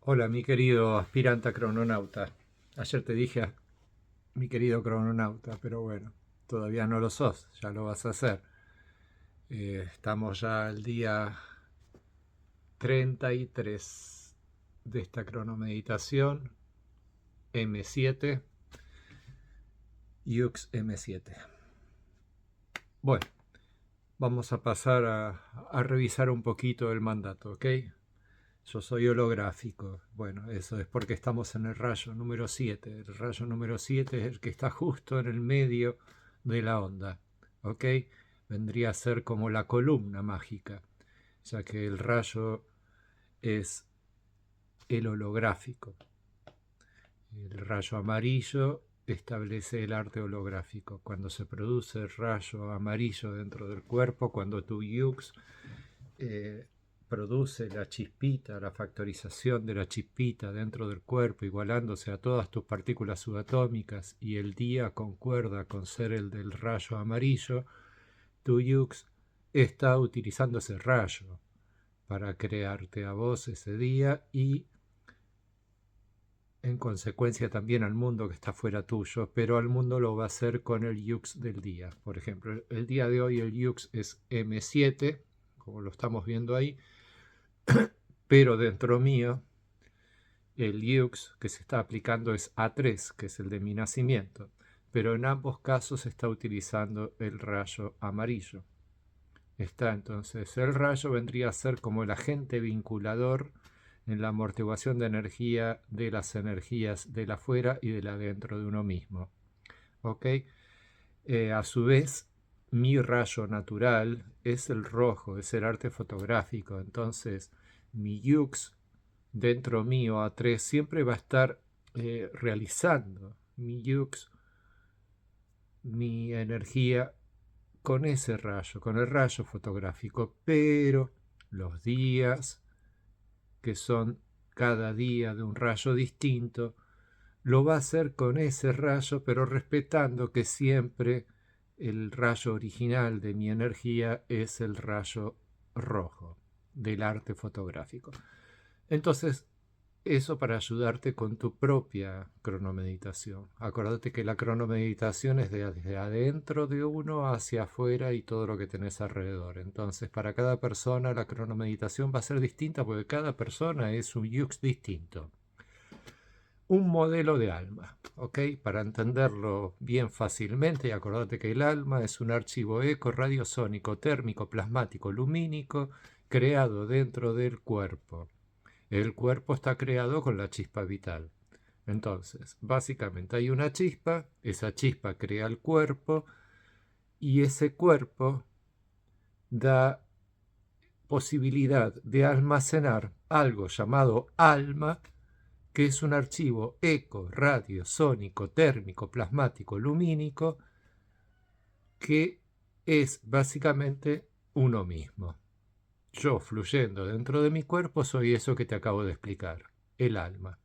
Hola, mi querido aspirante a crononauta. Ayer te dije mi querido crononauta, pero bueno, todavía no lo sos, ya lo vas a hacer. Estamos ya al día 33 de esta cronomeditación, M7, Yux M7. Bueno, vamos a pasar a revisar un poquito el mandato, ¿ok? Yo soy holográfico. Bueno, eso es porque estamos en el rayo número 7. El rayo número 7 es el que está justo en el medio de la onda. ¿Ok? Vendría a ser como la columna mágica, ya que el rayo es el holográfico. El rayo amarillo establece el arte holográfico. Cuando se produce el rayo amarillo dentro del cuerpo, cuando tu yux eh, produce la chispita, la factorización de la chispita dentro del cuerpo, igualándose a todas tus partículas subatómicas, y el día concuerda con ser el del rayo amarillo, tu yux está utilizando ese rayo para crearte a vos ese día y en consecuencia también al mundo que está fuera tuyo, pero al mundo lo va a hacer con el yux del día. Por ejemplo, el día de hoy el yux es M7, como lo estamos viendo ahí, pero dentro mío el yux que se está aplicando es A3, que es el de mi nacimiento, pero en ambos casos se está utilizando el rayo amarillo. Está entonces, el rayo vendría a ser como el agente vinculador en la amortiguación de energía de las energías del afuera y del adentro de uno mismo. ¿Ok? A su vez, mi rayo natural es el rojo, es el arte fotográfico. Entonces, mi yux dentro mío A3 siempre va a estar realizando mi yux, mi energía con ese rayo, con el rayo fotográfico, pero los días que son cada día de un rayo distinto, lo va a hacer con ese rayo, pero respetando que siempre el rayo original de mi energía es el rayo rojo del arte fotográfico. Entonces, eso para ayudarte con tu propia cronomeditación. Acordate que la cronomeditación es desde adentro de uno hacia afuera y todo lo que tenés alrededor. Entonces, para cada persona la cronomeditación va a ser distinta porque cada persona es un yux distinto. Un modelo de alma, ¿ok? Para entenderlo bien fácilmente, y acordate que el alma es un archivo eco, radiosónico, térmico, plasmático, lumínico, creado dentro del cuerpo. El cuerpo está creado con la chispa vital. Entonces, básicamente hay una chispa, esa chispa crea el cuerpo y ese cuerpo da posibilidad de almacenar algo llamado alma, que es un archivo eco, radio, sónico, térmico, plasmático, lumínico, que es básicamente uno mismo. Yo, fluyendo dentro de mi cuerpo, soy eso que te acabo de explicar, el alma.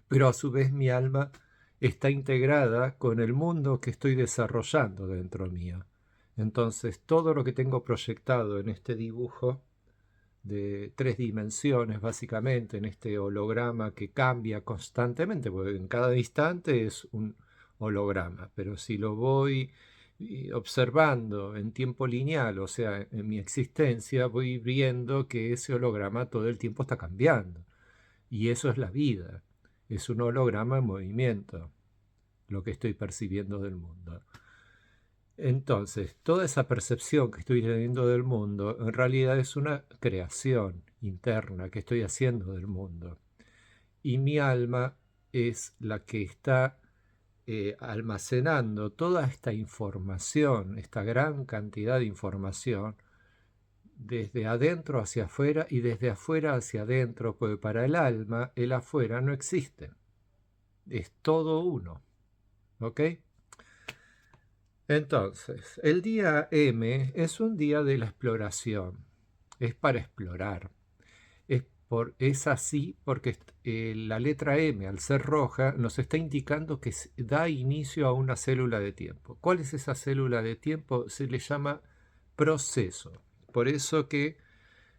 Pero a su vez mi alma está integrada con el mundo que estoy desarrollando dentro mío. Entonces todo lo que tengo proyectado en este dibujo de 3 dimensiones, básicamente, en este holograma que cambia constantemente, porque en cada instante es un holograma, pero si lo voy observando en tiempo lineal, o sea, en mi existencia, voy viendo que ese holograma todo el tiempo está cambiando. Y eso es la vida. Es un holograma en movimiento, lo que estoy percibiendo del mundo. Entonces, toda esa percepción que estoy teniendo del mundo, en realidad es una creación interna que estoy haciendo del mundo. Y mi alma es la que está almacenando toda esta información, esta gran cantidad de información, desde adentro hacia afuera y desde afuera hacia adentro, porque para el alma el afuera no existe, es todo uno. ¿Ok? Entonces, el día M es un día de la exploración, es para explorar. Es así porque la letra M, al ser roja, nos está indicando que da inicio a una célula de tiempo. ¿Cuál es esa célula de tiempo? Se le llama proceso. Por eso que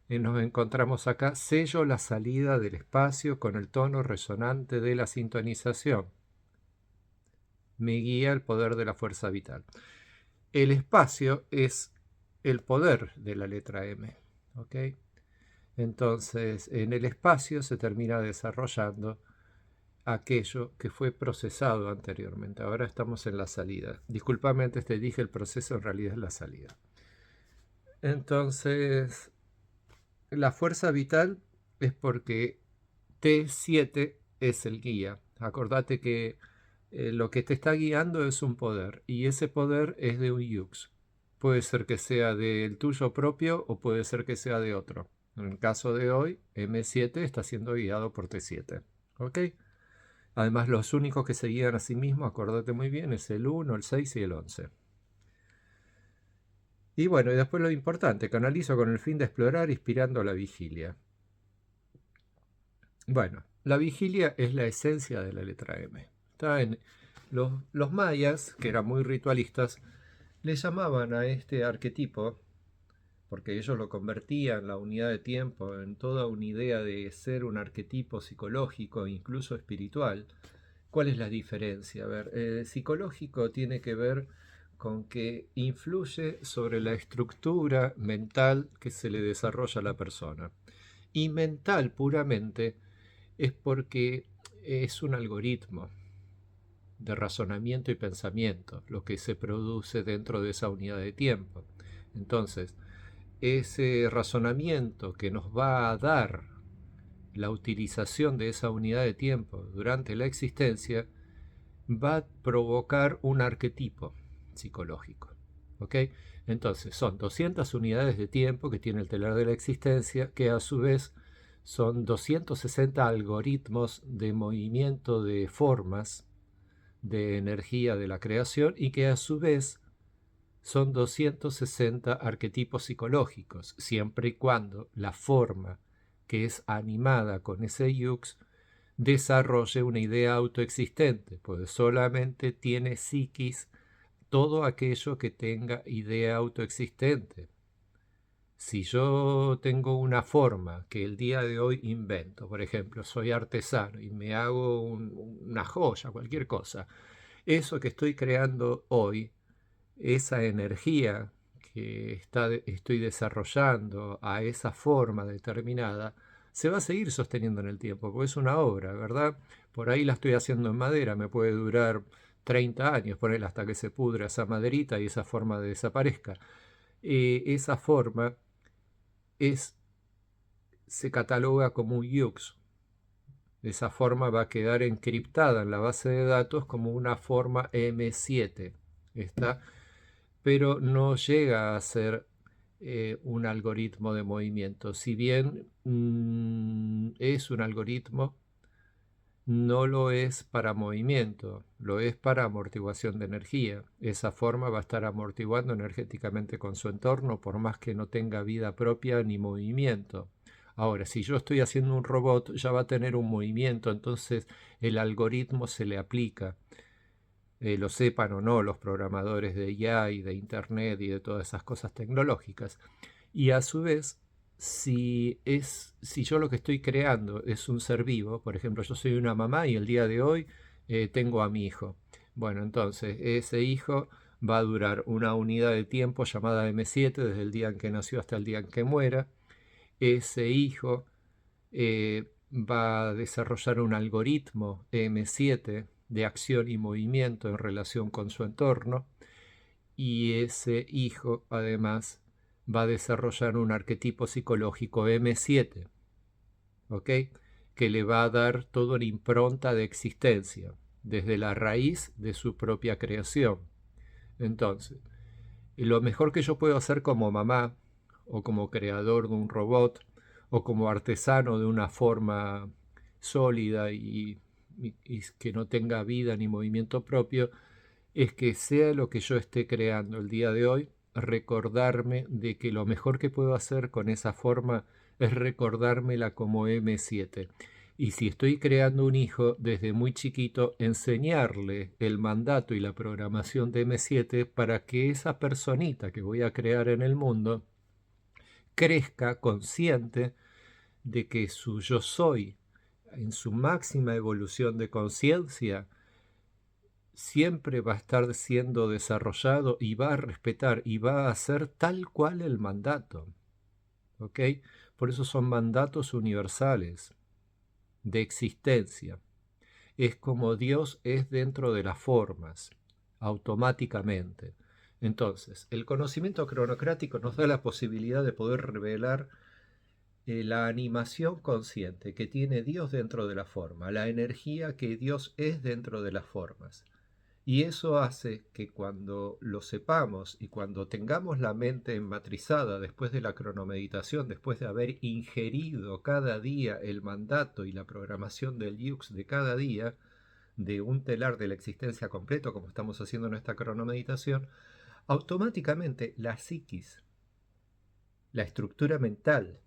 nos encontramos acá, sello la salida del espacio con el tono resonante de la sintonización. Me guía el poder de la fuerza vital. El espacio es el poder de la letra M. ¿Ok? Entonces, en el espacio se termina desarrollando aquello que fue procesado anteriormente. Ahora estamos en la salida. Disculpame, antes te dije el proceso, en realidad es la salida. Entonces, la fuerza vital es porque T7 es el guía. Acordate que lo que te está guiando es un poder, y ese poder es de un yux. Puede ser que sea del tuyo propio o puede ser que sea de otro. En el caso de hoy, M7 está siendo guiado por T7. ¿Ok? Además, los únicos que se guían a sí mismos, acordate muy bien, es el 1, el 6 y el 11. Y bueno, y después lo importante, canalizo con el fin de explorar, inspirando la vigilia. Bueno, la vigilia es la esencia de la letra M. Está en los mayas, que eran muy ritualistas, le llamaban a este arquetipo, porque ellos lo convertían, la unidad de tiempo, en toda una idea de ser un arquetipo psicológico, incluso espiritual. ¿Cuál es la diferencia? A ver, psicológico tiene que ver con que influye sobre la estructura mental que se le desarrolla a la persona. Y mental puramente es porque es un algoritmo de razonamiento y pensamiento lo que se produce dentro de esa unidad de tiempo. Entonces, ese razonamiento que nos va a dar la utilización de esa unidad de tiempo durante la existencia va a provocar un arquetipo psicológico. ¿Ok? Entonces, son 200 unidades de tiempo que tiene el telar de la existencia, que a su vez son 260 algoritmos de movimiento de formas de energía de la creación, y que a su vez son 260 arquetipos psicológicos, siempre y cuando la forma que es animada con ese yux desarrolle una idea autoexistente, pues solamente tiene psiquis todo aquello que tenga idea autoexistente. Si yo tengo una forma que el día de hoy invento, por ejemplo, soy artesano y me hago una joya, cualquier cosa, eso que estoy creando hoy, esa energía que estoy desarrollando a esa forma determinada, se va a seguir sosteniendo en el tiempo, porque es una obra, ¿verdad? Por ahí la estoy haciendo en madera, me puede durar 30 años, ponerla hasta que se pudra esa maderita y esa forma desaparezca. Esa forma es, se cataloga como un yux. Esa forma va a quedar encriptada en la base de datos como una forma M7. ¿Está? Pero no llega a ser un algoritmo de movimiento. Si bien es un algoritmo, no lo es para movimiento, lo es para amortiguación de energía. Esa forma va a estar amortiguando energéticamente con su entorno, por más que no tenga vida propia ni movimiento. Ahora, si yo estoy haciendo un robot, ya va a tener un movimiento, entonces el algoritmo se le aplica. Lo sepan o no los programadores de IA y de Internet y de todas esas cosas tecnológicas. Y a su vez, si yo lo que estoy creando es un ser vivo, por ejemplo, yo soy una mamá y el día de hoy tengo a mi hijo. Bueno, entonces ese hijo va a durar una unidad de tiempo llamada M7 desde el día en que nació hasta el día en que muera. Ese hijo va a desarrollar un algoritmo M7 de acción y movimiento en relación con su entorno, y ese hijo además va a desarrollar un arquetipo psicológico M7, ¿ok? Que le va a dar toda una impronta de existencia desde la raíz de su propia creación. Entonces, lo mejor que yo puedo hacer como mamá o como creador de un robot o como artesano de una forma sólida y que no tenga vida ni movimiento propio, es que sea lo que yo esté creando el día de hoy, recordarme de que lo mejor que puedo hacer con esa forma es recordármela como M7. Y si estoy creando un hijo desde muy chiquito, enseñarle el mandato y la programación de M7 para que esa personita que voy a crear en el mundo crezca consciente de que su yo soy, en su máxima evolución de conciencia, siempre va a estar siendo desarrollado y va a respetar y va a hacer tal cual el mandato. ¿Ok? Por eso son mandatos universales de existencia. Es como Dios es dentro de las formas, automáticamente. Entonces, el conocimiento cronocrático nos da la posibilidad de poder revelar la animación consciente que tiene Dios dentro de la forma, la energía que Dios es dentro de las formas. Y eso hace que cuando lo sepamos y cuando tengamos la mente enmatrizada después de la cronomeditación, después de haber ingerido cada día el mandato y la programación del yux de cada día, de un telar de la existencia completo, como estamos haciendo en esta cronomeditación, automáticamente la psiquis, la estructura mental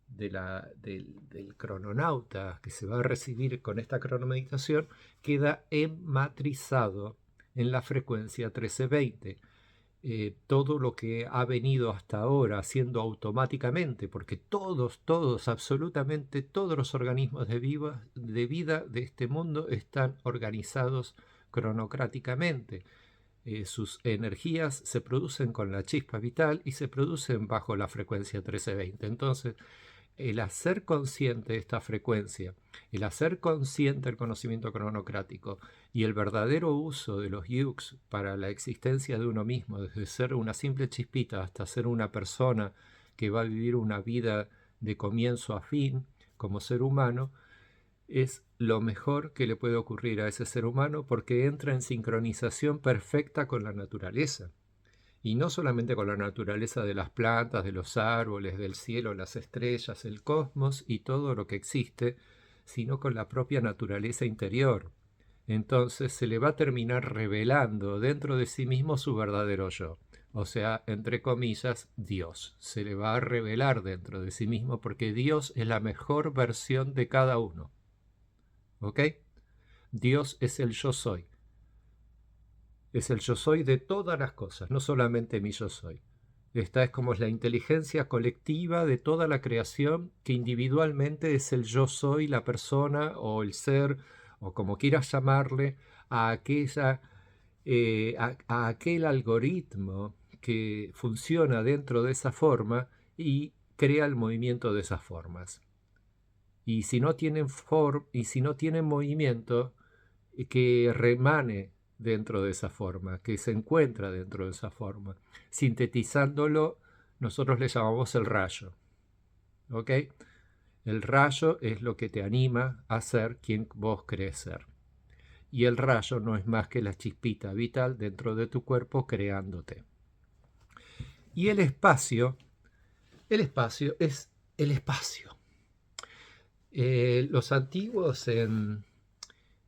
del crononauta que se va a recibir con esta cronomeditación queda enmatrizado en la frecuencia 1320. Todo lo que ha venido hasta ahora haciendo automáticamente, porque todos, absolutamente todos los organismos de vida de este mundo están organizados cronocráticamente. Sus energías se producen con la chispa vital y se producen bajo la frecuencia 1320. Entonces, el hacer consciente esta frecuencia, el hacer consciente el conocimiento cronocrático y el verdadero uso de los yux para la existencia de uno mismo, desde ser una simple chispita hasta ser una persona que va a vivir una vida de comienzo a fin como ser humano, es lo mejor que le puede ocurrir a ese ser humano porque entra en sincronización perfecta con la naturaleza. Y no solamente con la naturaleza de las plantas, de los árboles, del cielo, las estrellas, el cosmos y todo lo que existe, sino con la propia naturaleza interior. Entonces se le va a terminar revelando dentro de sí mismo su verdadero yo. O sea, entre comillas, Dios. Se le va a revelar dentro de sí mismo porque Dios es la mejor versión de cada uno. ¿Ok? Dios es el yo soy. Es el yo soy de todas las cosas, no solamente mi yo soy. Esta es como la inteligencia colectiva de toda la creación, que individualmente es el yo soy, la persona o el ser, o como quieras llamarle, a, aquella, a aquel algoritmo que funciona dentro de esa forma y crea el movimiento de esas formas. Y si no tienen movimiento, que remane dentro de esa forma, que se encuentra dentro de esa forma. Sintetizándolo, nosotros le llamamos el rayo. ¿Ok? El rayo es lo que te anima a ser quien vos crees ser. Y el rayo no es más que la chispita vital dentro de tu cuerpo creándote. Y el espacio es el espacio. Los antiguos en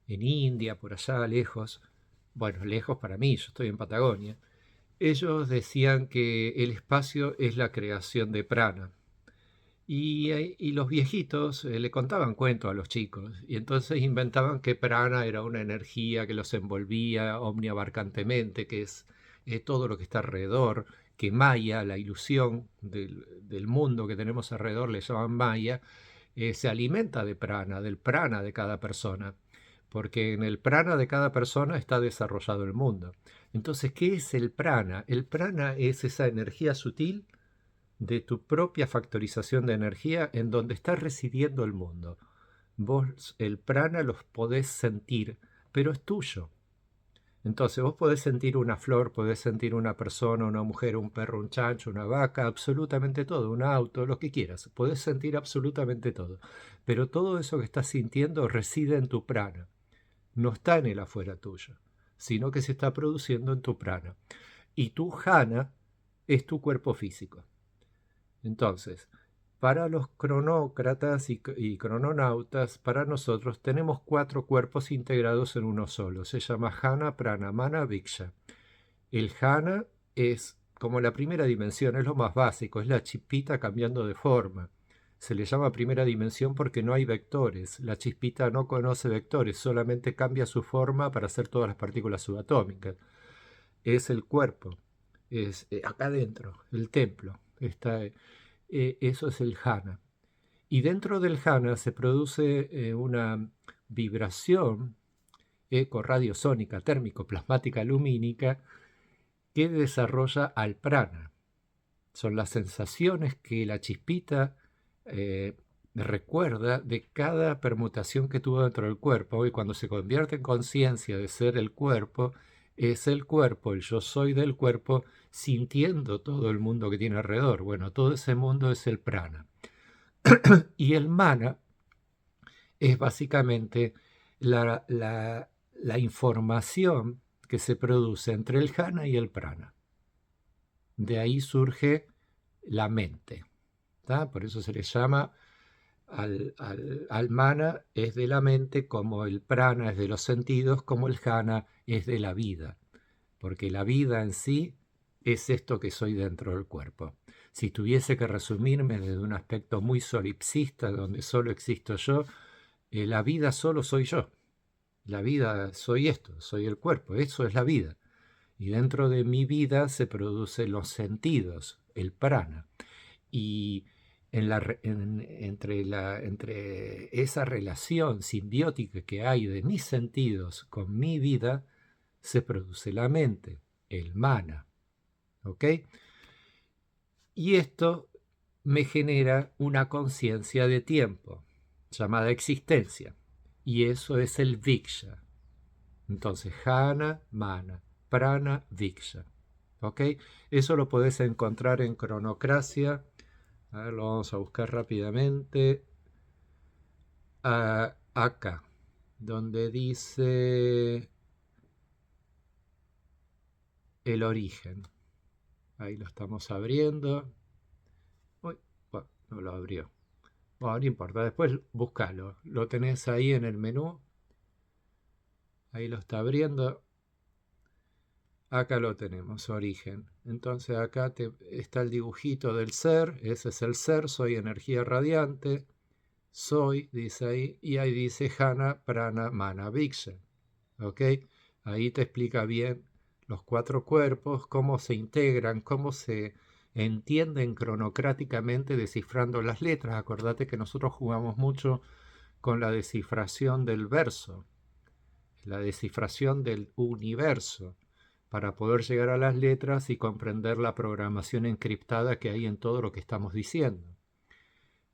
India, por allá lejos, bueno, lejos para mí, yo estoy en Patagonia, ellos decían que el espacio es la creación de prana. Y los viejitos le contaban cuentos a los chicos, y entonces inventaban que prana era una energía que los envolvía omniabarcantemente, que es todo lo que está alrededor, que Maya, la ilusión del mundo que tenemos alrededor, le llaman Maya, se alimenta de prana, del prana de cada persona, porque en el prana de cada persona está desarrollado el mundo. Entonces, ¿qué es el prana? El prana es esa energía sutil de tu propia factorización de energía en donde está residiendo el mundo. Vos el prana los podés sentir, pero es tuyo. Entonces vos podés sentir una flor, podés sentir una persona, una mujer, un perro, un chancho, una vaca, absolutamente todo, un auto, lo que quieras. Podés sentir absolutamente todo. Pero todo eso que estás sintiendo reside en tu prana. No está en el afuera tuyo, sino que se está produciendo en tu prana. Y tu jhana es tu cuerpo físico. Entonces, para los cronócratas y crononautas, para nosotros tenemos 4 cuerpos integrados en uno solo. Se llama jhana, prana, mana, viksha. El jhana es como la primera dimensión, es lo más básico, es la chispita cambiando de forma. Se le llama primera dimensión porque no hay vectores. La chispita no conoce vectores, solamente cambia su forma para hacer todas las partículas subatómicas. Es el cuerpo, es acá adentro, el templo. Está eso es el jhana. Y dentro del jhana se produce una vibración ecorradiosónica, térmico-plasmática lumínica, que desarrolla al prana. Son las sensaciones que la chispita recuerda de cada permutación que tuvo dentro del cuerpo, y cuando se convierte en conciencia de ser el cuerpo, es el cuerpo, el yo soy del cuerpo, sintiendo todo el mundo que tiene alrededor. Bueno, todo ese mundo es el prana. Y el mana es básicamente la información que se produce entre el jhana y el prana. De ahí surge la mente. ¿Tá? Por eso se le llama al mana es de la mente, como el prana es de los sentidos, como el jhana es de la vida. Porque la vida en sí es esto que soy dentro del cuerpo. Si tuviese que resumirme desde un aspecto muy solipsista, donde solo existo yo, la vida solo soy yo. La vida soy esto, soy el cuerpo, eso es la vida. Y dentro de mi vida se producen los sentidos, el prana. Y entre esa relación simbiótica que hay de mis sentidos con mi vida, se produce la mente, el mana. ¿Ok? Y esto me genera una conciencia de tiempo, llamada existencia. Y eso es el viksha. Entonces, jhana, mana, prana, viksha. ¿Ok? Eso lo podés encontrar en Cronocracia. A ver, lo vamos a buscar rápidamente. Acá, donde dice el origen. Ahí lo estamos abriendo. Uy, bueno, no lo abrió. Bueno, no importa, después búscalo. Lo tenés ahí en el menú. Ahí lo está abriendo. Acá lo tenemos, origen. Entonces acá está el dibujito del ser. Ese es el ser, soy energía radiante. Soy, dice ahí. Y ahí dice jhana, prana, mana, viksha. ¿Ok? Ahí te explica bien los 4 cuerpos, cómo se integran, cómo se entienden cronocráticamente descifrando las letras. Acordate que nosotros jugamos mucho con la descifración del verso, la descifración del universo, para poder llegar a las letras y comprender la programación encriptada que hay en todo lo que estamos diciendo.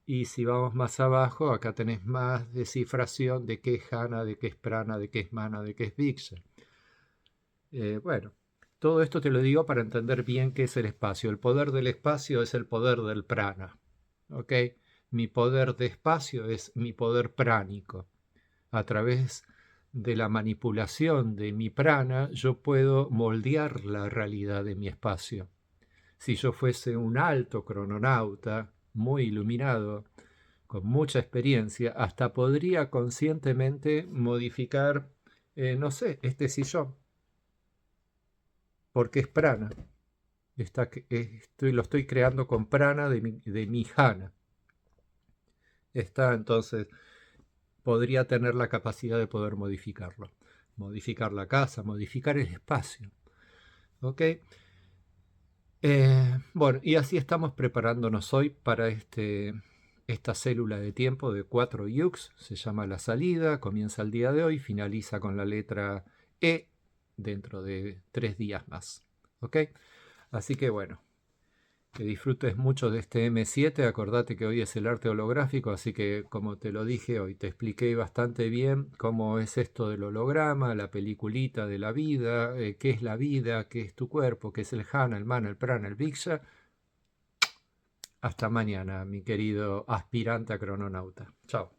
Y si vamos más abajo, acá tenés más descifración de qué es jhana, de qué es prana, de qué es mana, de qué es viksha. Bueno, todo esto te lo digo para entender bien qué es el espacio. El poder del espacio es el poder del prana. ¿Ok? Mi poder de espacio es mi poder pránico. A través de la manipulación de mi prana, yo puedo moldear la realidad de mi espacio. Si yo fuese un alto crononauta, muy iluminado, con mucha experiencia, hasta podría conscientemente modificar, no sé, este sillón, porque es prana. Lo estoy creando con prana de mi jhana. Entonces, podría tener la capacidad de poder modificarlo. Modificar la casa, modificar el espacio. ¿Ok? Bueno, y así estamos preparándonos hoy para esta célula de tiempo de 4 yugs. Se llama la salida, comienza el día de hoy, finaliza con la letra E dentro de 3 días más. ¿Ok? Así que bueno, que disfrutes mucho de este M7. Acordate que hoy es el arte holográfico, así que como te lo dije hoy, te expliqué bastante bien cómo es esto del holograma, la peliculita de la vida, qué es la vida, qué es tu cuerpo, qué es el jhana, el mana, el prana, el viksha. Hasta mañana, mi querido aspirante a crononauta. Chao.